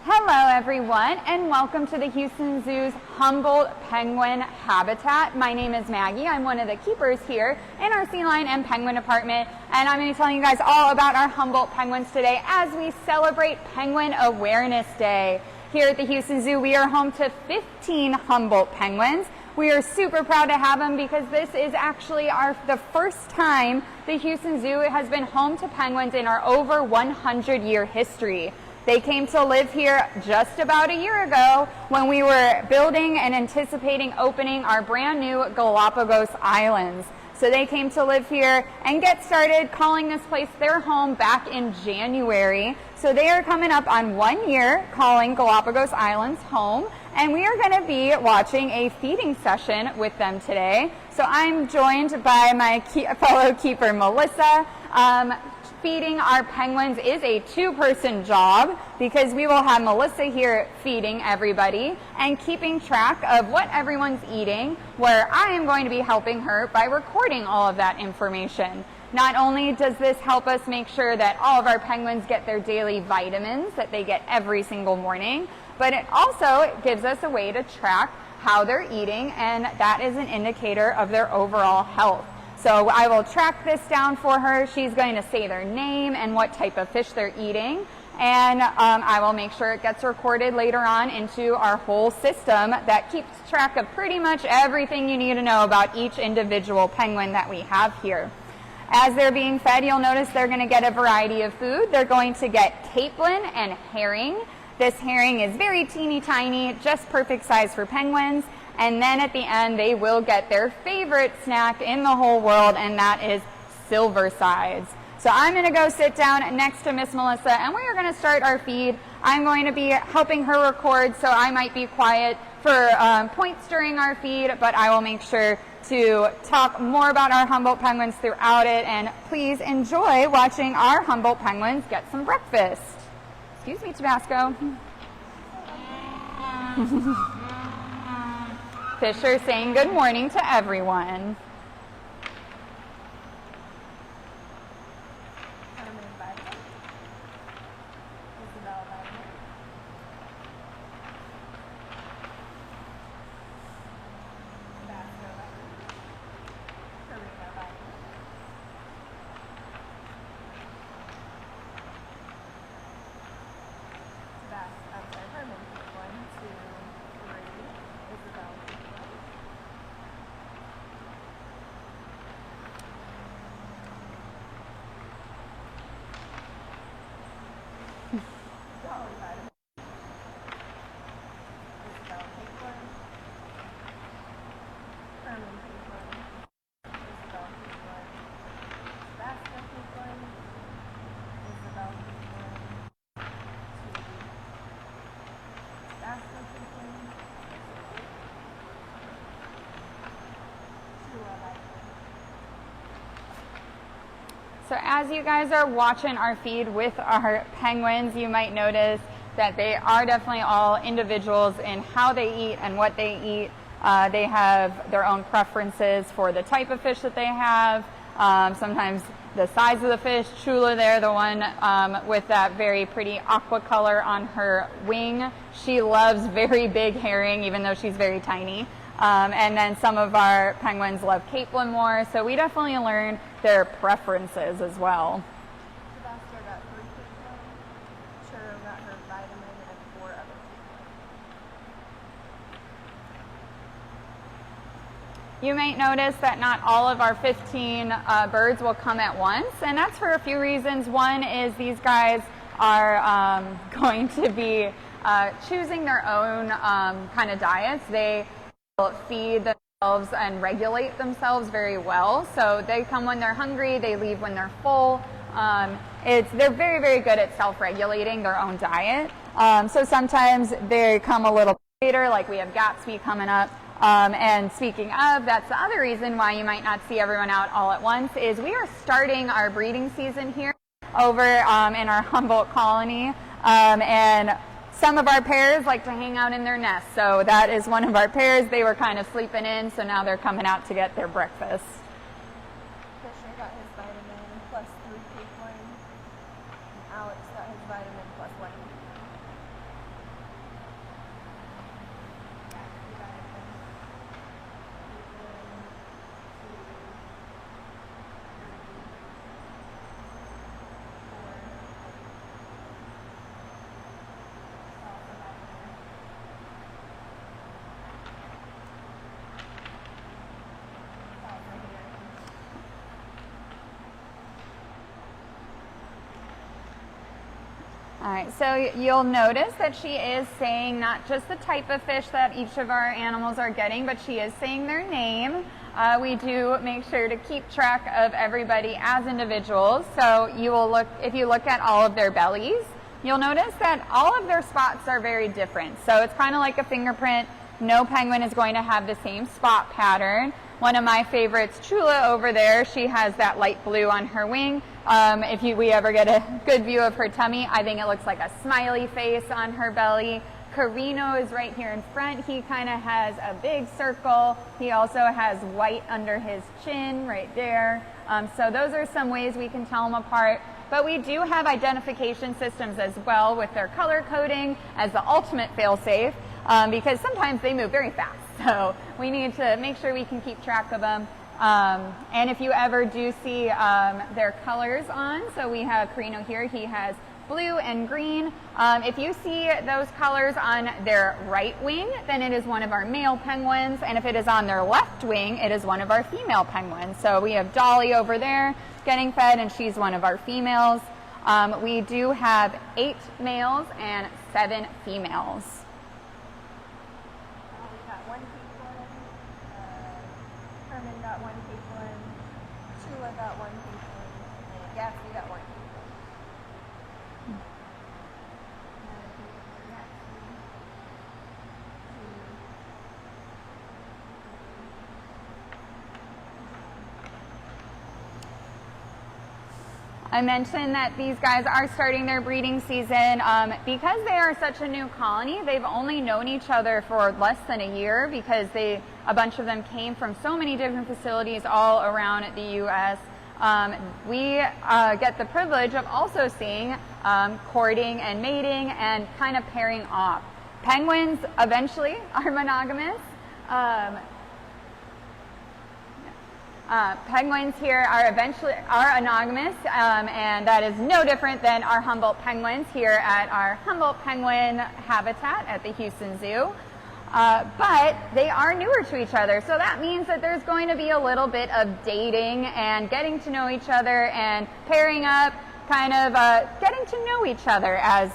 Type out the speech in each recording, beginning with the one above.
Hello everyone, and welcome to the Houston Zoo's Humboldt penguin habitat. My name is Maggie. I'm one of the keepers here in our sea lion and penguin department, and I'm going to be telling you guys all about our Humboldt penguins today as we celebrate Penguin Awareness Day. Here at the Houston Zoo, we are home to 15 Humboldt penguins. We are super proud to have them because this is actually the first time the Houston Zoo has been home to penguins in our over 100-year history. They came to live here just about a year ago when we were building and anticipating opening our brand new Galapagos Islands. So they came to live here and get started calling this place their home back in January. So they are coming up on 1 year calling Galapagos Islands home. And we are going to be watching a feeding session with them today. So I'm joined by my fellow keeper, Melissa. Feeding our penguins is a two-person job because we will have Melissa here feeding everybody and keeping track of what everyone's eating, where I am going to be helping her by recording all of that information. Not only does this help us make sure that all of our penguins get their daily vitamins that they get every single morning, but it also gives us a way to track how they're eating, and that is an indicator of their overall health. So I will track this down for her. She's going to say their name and what type of fish they're eating. And I will make sure it gets recorded later on into our whole system that keeps track of pretty much everything you need to know about each individual penguin that we have here. As they're being fed, you'll notice they're going to get a variety of food. They're going to get capelin and herring. This herring is very teeny tiny, just perfect size for penguins. And then at the end, they will get their favorite snack in the whole world, and that is silver sides. So I'm going to go sit down next to Miss Melissa, and we are going to start our feed. I'm going to be helping her record, so I might be quiet for points during our feed, but I will make sure to talk more about our Humboldt penguins throughout it, and please enjoy watching our Humboldt penguins get some breakfast. Excuse me, Tabasco. Fisher saying good morning to everyone. So as you guys are watching our feed with our penguins, you might notice that they are definitely all individuals in how they eat and what they eat. They have their own preferences for the type of fish that they have. Sometimes the size of the fish. Chula there, the one with that very pretty aqua color on her wing. She loves very big herring, even though she's very tiny. And then some of our penguins love capelin more, so we definitely learn their preferences as well. Tabasco got 3 capelin, Churro got her vitamin, and 4 other capelin. You might notice that not all of our 15 birds will come at once, and that's for a few reasons. One is these guys are going to be choosing their own kind of diets. They feed themselves and regulate themselves very well. So they come when they're hungry, they leave when they're full. They're very, very good at self-regulating their own diet. So sometimes they come a little later, like we have Gatsby coming up. And speaking of, that's the other reason why you might not see everyone out all at once, is we are starting our breeding season here over in our Humboldt colony. And some of our pairs like to hang out in their nests, so that is one of our pairs. They were kind of sleeping in, so now they're coming out to get their breakfast. Fisher got his vitamin plus 3 capelin. Alex got his vitamin plus 1 capelin. All right, so you'll notice that she is saying not just the type of fish that each of our animals are getting, but she is saying their name. We do make sure to keep track of everybody as individuals. So you will look, if you look at all of their bellies, you'll notice that all of their spots are very different. So it's kind of like a fingerprint. No penguin is going to have the same spot pattern. One of my favorites, Chula over there, she has that light blue on her wing. If we ever get a good view of her tummy, I think it looks like a smiley face on her belly. Carino is right here in front. He kind of has a big circle. He also has white under his chin right there. So those are some ways we can tell them apart. But we do have identification systems as well with their color coding as the ultimate fail-safe, because sometimes they move very fast. So we need to make sure we can keep track of them. And if you ever do see their colors on, so we have Carino here, he has blue and green. If you see those colors on their right wing, then it is one of our male penguins, and if it is on their left wing, it is one of our female penguins. So we have Dolly over there getting fed, and she's one of our females. We do have 8 males and 7 females. We got 1 pink one. Herman got 1 pink one. Chula got 1 pink one. And Gatsby got 1 pink one. I mentioned that these guys are starting their breeding season. Because they are such a new colony, they've only known each other for less than a year, because a bunch of them came from so many different facilities all around the U.S. We get the privilege of also seeing courting and mating and kind of pairing off. Penguins eventually are monogamous. Penguins here are monogamous, and that is no different than our Humboldt penguins here at our Humboldt penguin habitat at the Houston Zoo. But they are newer to each other, so that means that there's going to be a little bit of dating and getting to know each other and pairing up, kind of getting to know each other as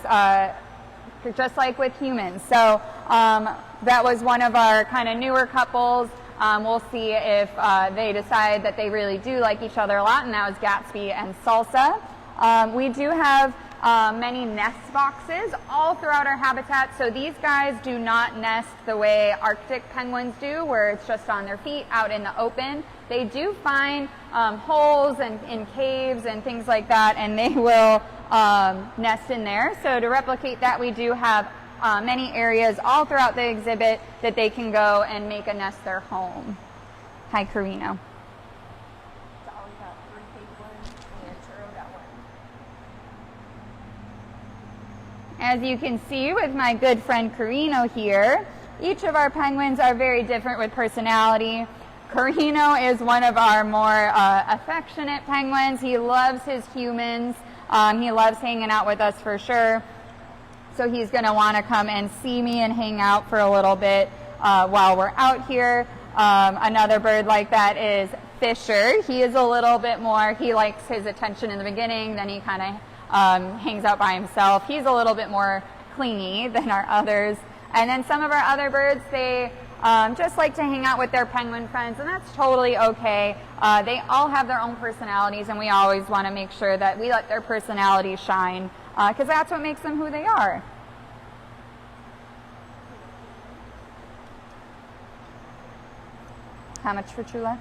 just like with humans. So that was one of our kind of newer couples. We'll see if they decide that they really do like each other a lot, and that was Gatsby and Salsa. We do have many nest boxes all throughout our habitat, so these guys do not nest the way Arctic penguins do, where it's just on their feet out in the open. They do find holes and in caves and things like that, and they will nest in there. So to replicate that, we do have many areas all throughout the exhibit that they can go and make a nest their home. Hi, Carino. Dolly got 3 pink ones, and Churro got 1. As you can see with my good friend Carino here, each of our penguins are very different with personality. Carino is one of our more affectionate penguins. He loves his humans. He loves hanging out with us for sure. So he's going to want to come and see me and hang out for a little bit while we're out here. Another bird like that is Fisher. He is a little bit more, he likes his attention in the beginning, then he kind of hangs out by himself. He's a little bit more clingy than our others. And then some of our other birds, they just like to hang out with their penguin friends, and that's totally okay. They all have their own personalities, and we always want to make sure that we let their personalities shine, because that's what makes them who they are. How much for Chula?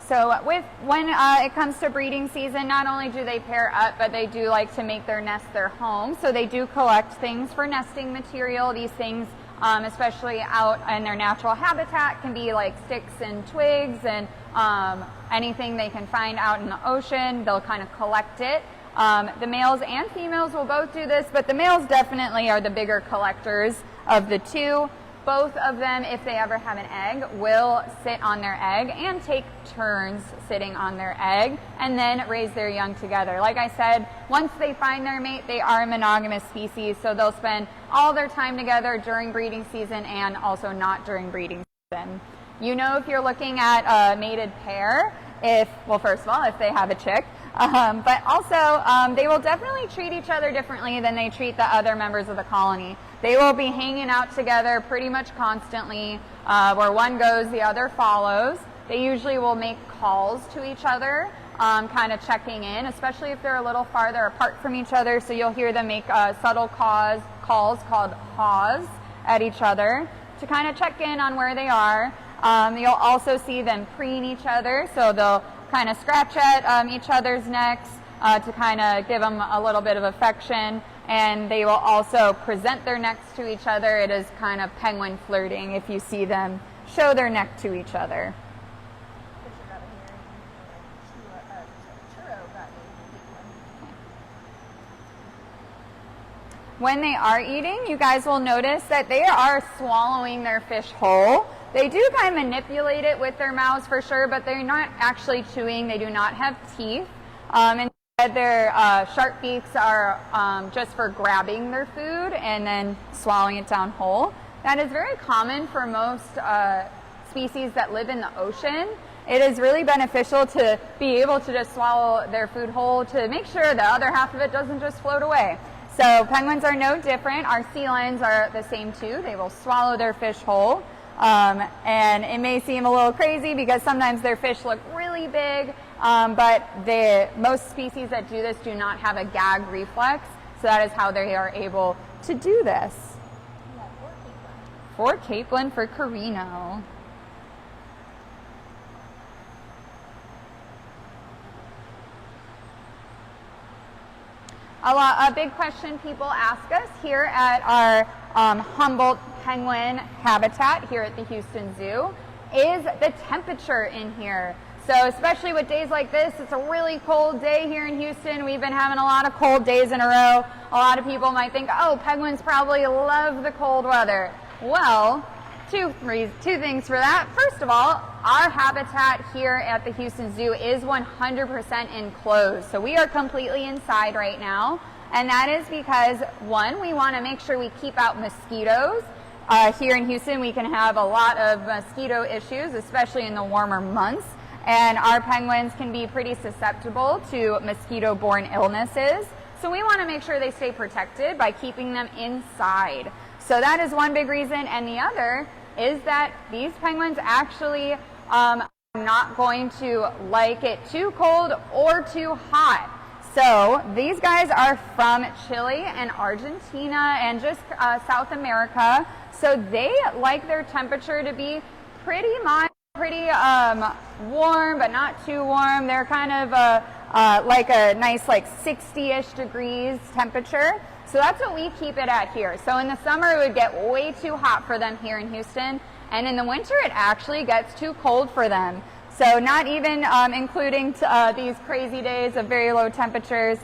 So when it comes to breeding season, not only do they pair up, but they do like to make their nest their home. So they do collect things for nesting material. These things, especially out in their natural habitat, can be like sticks and twigs and anything they can find out in the ocean. They'll kind of collect it. The males and females will both do this, but the males definitely are the bigger collectors of the two. Both of them, if they ever have an egg, will sit on their egg and take turns sitting on their egg and then raise their young together. Like I said, once they find their mate, they are a monogamous species, so they'll spend all their time together during breeding season and also not during breeding season. You know if you're looking at a mated pair, well, first of all, if they have a chick, but also they will definitely treat each other differently than they treat the other members of the colony. They will be hanging out together pretty much constantly. Where one goes, the other follows. They usually will make calls to each other, kind of checking in, especially if they're a little farther apart from each other. So you'll hear them make subtle calls called haws at each other to kind of check in on where they are. You'll also see them preen each other, so they'll kind of scratch at each other's necks to kind of give them a little bit of affection, and they will also present their necks to each other. It is kind of penguin flirting if you see them show their neck to each other. When they are eating, you guys will notice that they are swallowing their fish whole. They do kind of manipulate it with their mouths for sure, but they're not actually chewing. They do not have teeth. Instead, their sharp beaks are just for grabbing their food and then swallowing it down whole. That is very common for most species that live in the ocean. It is really beneficial to be able to just swallow their food whole to make sure the other half of it doesn't just float away. So penguins are no different. Our sea lions are the same too. They will swallow their fish whole. And it may seem a little crazy because sometimes their fish look really big, but most species that do this do not have a gag reflex. So that is how they are able to do this. Yeah, For Caitlin, for Carino. A big question people ask us here at our Humboldt penguin habitat here at the Houston Zoo is the temperature in here. So especially with days like this, it's a really cold day here in Houston. We've been having a lot of cold days in a row. A lot of people might think, oh, penguins probably love the cold weather. Well, two things for that. First of all, our habitat here at the Houston Zoo is 100% enclosed. So we are completely inside right now. And that is because, one, we want to make sure we keep out mosquitoes. Here in Houston, we can have a lot of mosquito issues, especially in the warmer months. And our penguins can be pretty susceptible to mosquito-borne illnesses. So we want to make sure they stay protected by keeping them inside. So that is one big reason. And the other is that these penguins actually are not going to like it too cold or too hot. So these guys are from Chile and Argentina and just South America. So they like their temperature to be pretty mild, pretty warm, but not too warm. They're kind of like a nice 60-ish degrees temperature. So that's what we keep it at here. So in the summer, it would get way too hot for them here in Houston. And in the winter, it actually gets too cold for them. So not even including these crazy days of very low temperatures,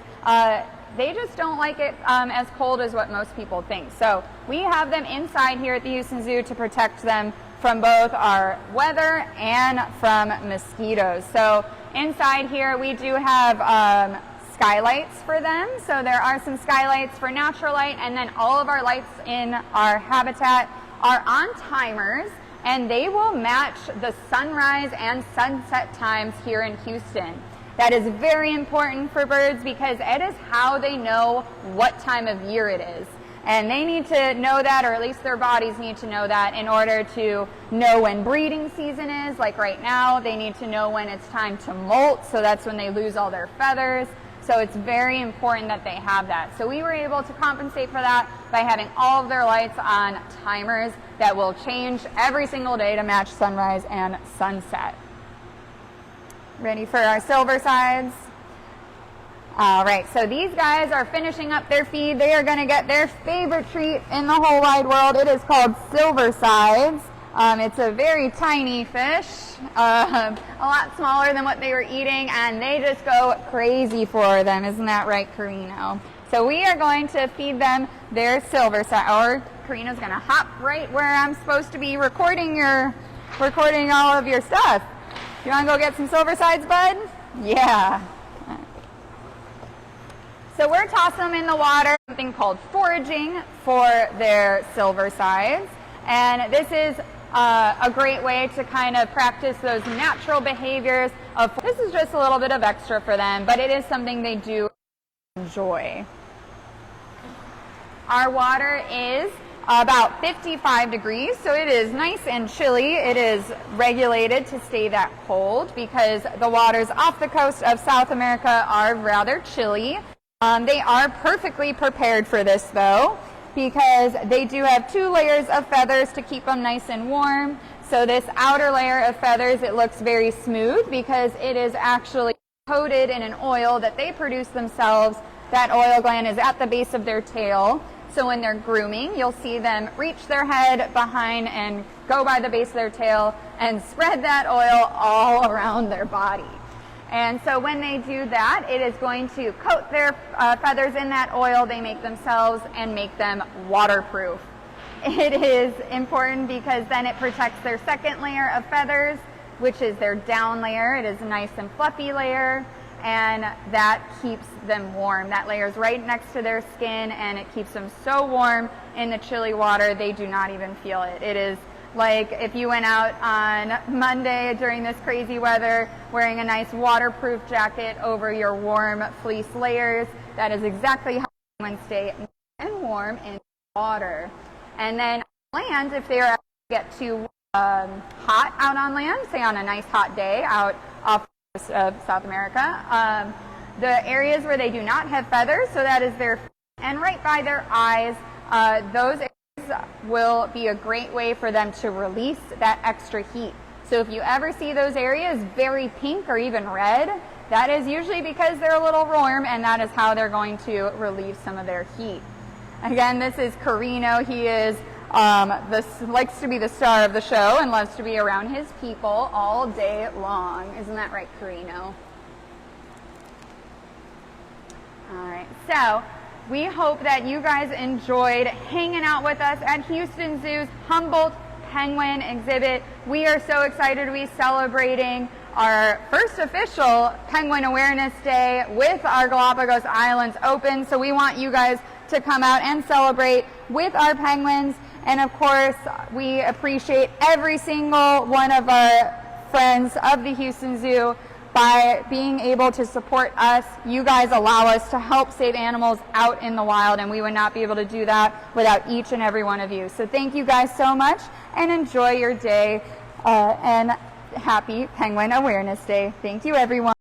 they just don't like it as cold as what most people think. So we have them inside here at the Houston Zoo to protect them from both our weather and from mosquitoes. So inside here, we do have skylights for them. So there are some skylights for natural light, and then all of our lights in our habitat are on timers, and they will match the sunrise and sunset times here in Houston. That is very important for birds because it is how they know what time of year it is. And they need to know that, or at least their bodies need to know that in order to know when breeding season is. Like right now, they need to know when it's time to molt, so that's when they lose all their feathers. So it's very important that they have that. So we were able to compensate for that by having all of their lights on timers that will change every single day to match sunrise and sunset. Ready for our silver sides? All right, so these guys are finishing up their feed. They are going to get their favorite treat in the whole wide world. It is called silver sides. It's a very tiny fish, a lot smaller than what they were eating, and they just go crazy for them. Isn't that right, Carino? So we are going to feed them their silver side, or Carino's going to hop right where I'm supposed to be recording all of your stuff. You want to go get some silver sides, bud? Yeah. So we're tossing them in the water, something called foraging for their silver sides. And this is a great way to kind of practice those natural behaviors. This is just a little bit of extra for them, but it is something they do enjoy. Our water is about 55 degrees, so it is nice and chilly. It is regulated to stay that cold because the waters off the coast of South America are rather chilly. They are perfectly prepared for this though, because they do have 2 layers of feathers to keep them nice and warm. So this outer layer of feathers, it looks very smooth because it is actually coated in an oil that they produce themselves. That oil gland is at the base of their tail. So when they're grooming, you'll see them reach their head behind and go by the base of their tail and spread that oil all around their body. And so when they do that, it is going to coat their feathers in that oil they make themselves and make them waterproof. It is important because then it protects their second layer of feathers, which is their down layer. It is a nice and fluffy layer, and that keeps them warm. That layer is right next to their skin, and it keeps them so warm in the chilly water they do not even feel it. It is like if you went out on Monday during this crazy weather wearing a nice waterproof jacket over your warm fleece layers. That is exactly how penguins stay nice and warm in water. And then on land, if they are get too hot out on land, say on a nice hot day out off the coast of South America, the areas where they do not have feathers, so that is their feet and right by their eyes, those areas will be a great way for them to release that extra heat. So if you ever see those areas very pink or even red, that is usually because they're a little warm, and that is how they're going to relieve some of their heat. Again, this is Carino. He is likes to be the star of the show and loves to be around his people all day long. Isn't that right, Carino? All right, so we hope that you guys enjoyed hanging out with us at Houston Zoo's Humboldt Penguin exhibit. We are so excited to be celebrating our first official Penguin Awareness Day with our Galapagos Islands open. So we want you guys to come out and celebrate with our penguins. And of course, we appreciate every single one of our friends of the Houston Zoo. By being able to support us, you guys allow us to help save animals out in the wild, and we would not be able to do that without each and every one of you. So thank you guys so much, and enjoy your day, and happy Penguin Awareness Day. Thank you, everyone.